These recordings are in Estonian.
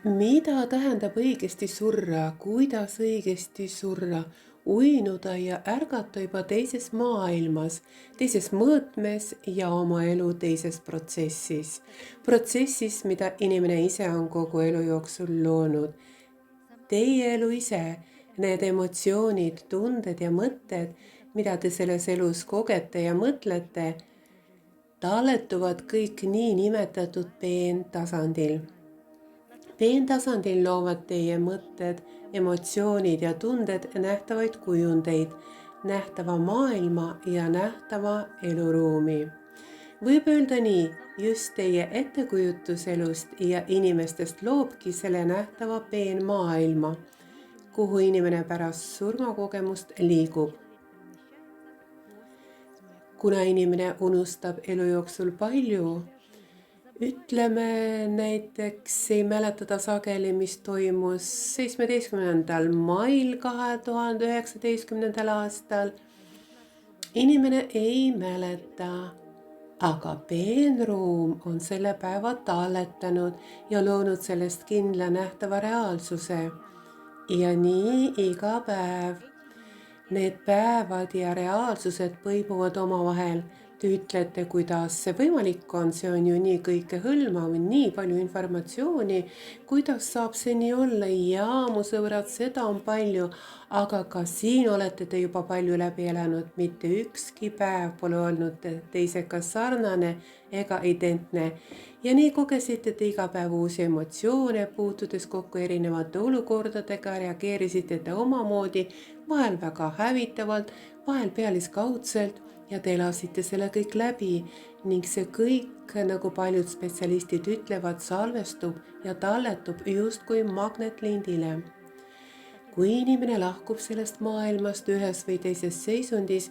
Mida tähendab õigesti surra, kuidas õigesti surra, uinuda ja ärgata juba teises maailmas, teises mõõtmes ja oma elu teises protsessis. Protsessis, mida inimene ise on kogu elu jooksul loonud. Teie elu ise, need emotsioonid, tunded ja mõtted, mida te selles elus kogete ja mõtlete, talletuvad kõik nii nimetatud peentasandil. Peentasandil loovad teie mõtted, emotsioonid ja tunded nähtavaid kujundeid, nähtava maailma ja nähtava eluruumi. Võib öelda nii, just teie ettekujutus elust ja inimestest loobki selle nähtava peenmaailma, kuhu inimene pärast surmakogemust liigub. Kuna inimene unustab elu jooksul palju, ütleme näiteks ei mäleta ta sageli, mis toimus 17. mail 2019. aastal. Inimene ei mäleta, aga peenruum on selle päeva talletanud ja loonud sellest kindla nähtava reaalsuse. Ja nii iga päev. Need päevad ja reaalsused põimuvad omavahel. Te ütlete, kuidas see võimalik on, see on ju nii kõikehõlmav, nii palju informatsiooni, kuidas saab see nii olla? Jaa, mu sõbrad, seda on palju, aga ka siin olete te juba palju läbi elanud, mitte ükski päev pole olnud teisega sarnane ega identne. Ja nii kogesite te iga päev uusi emotsioone, puutudes kokku erinevate olukordadega, reageerisite te omamoodi, vahel väga hävitavalt, vahel pealiskaudselt, ja te elasite selle kõik läbi ning see kõik, nagu paljud spetsialistid ütlevad, salvestub ja talletub justkui magnetlindile. Kui inimene lahkub sellest maailmast ühes või teises seisundis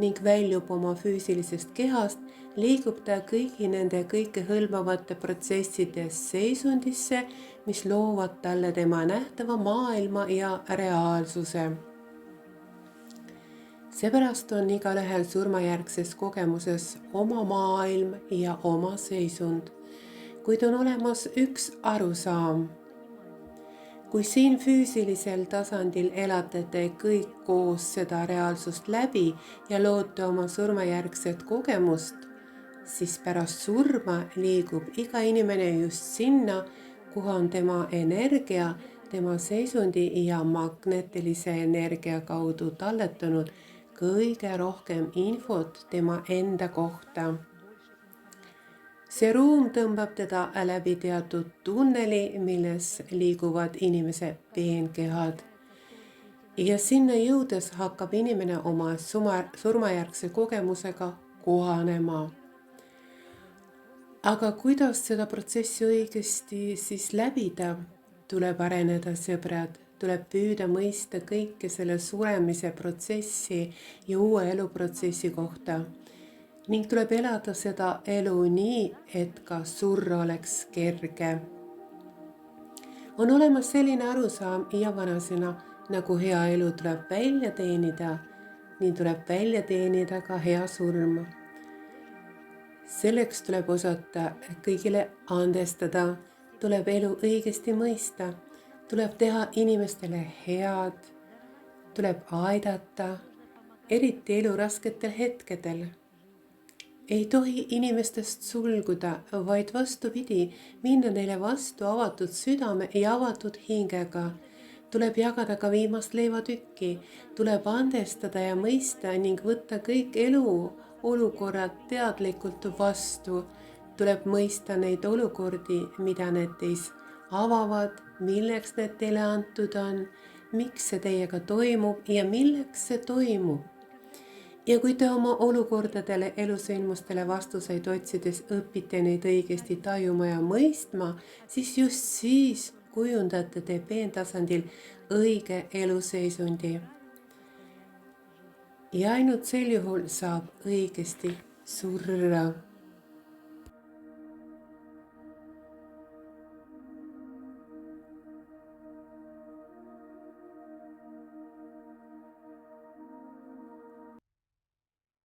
ning väljub oma füüsilisest kehast, liigub ta kõigi nende kõikehõlmavate protsesside seisundisse, mis loovad talle tema nähtava maailma ja reaalsuse. Seepärast on igalühel surmajärgses kogemuses oma maailm ja oma seisund, kuid on olemas üks arusaam. Kui siin füüsilisel tasandil elate te kõik koos seda reaalsust läbi ja loote oma surmajärgset kogemust, siis pärast surma liigub iga inimene just sinna, kuhu on tema energia, tema seisundi ja magnetilise energia kaudu talletanud kõige rohkem infot tema enda kohta. See ruum tõmbab teda läbi teatud tunneli, milles liiguvad inimese peenkehad. Ja sinna jõudes hakkab inimene oma surmajärgse kogemusega kohanema. Aga kuidas seda protsessi õigesti siis läbida? Tuleb areneda, sõbrad. Tuleb püüda mõista kõike selle suremise protsessi ja uue eluprotsessi kohta. Ning tuleb elada seda elu nii, et ka surra oleks kerge. On olemas selline arusaam ja vanasõna, nagu hea elu tuleb välja teenida, nii tuleb välja teenida ka hea surm. Selleks tuleb osata kõigile andestada, tuleb elu õigesti mõista. Tuleb teha inimestele head, tuleb aidata, eriti elu rasketel hetkedel. Ei tohi inimestest sulguda, vaid vastupidi, minna neile vastu avatud südame ja avatud hingega. Tuleb jagada ka viimast leivatükki, tuleb andestada ja mõista ning võtta kõik elu olukorrad teadlikult vastu. Tuleb mõista neid olukordi, mida need teis avavad, milleks need teile antud on, miks see teiega toimub ja milleks see toimub. Ja kui te oma olukordadele, elusündmustele vastuseid otsides õpite neid õigesti tajuma ja mõistma, siis just siis kujundate te peentasandil õige eluseisundi. Ja ainult sel juhul saab õigesti surra.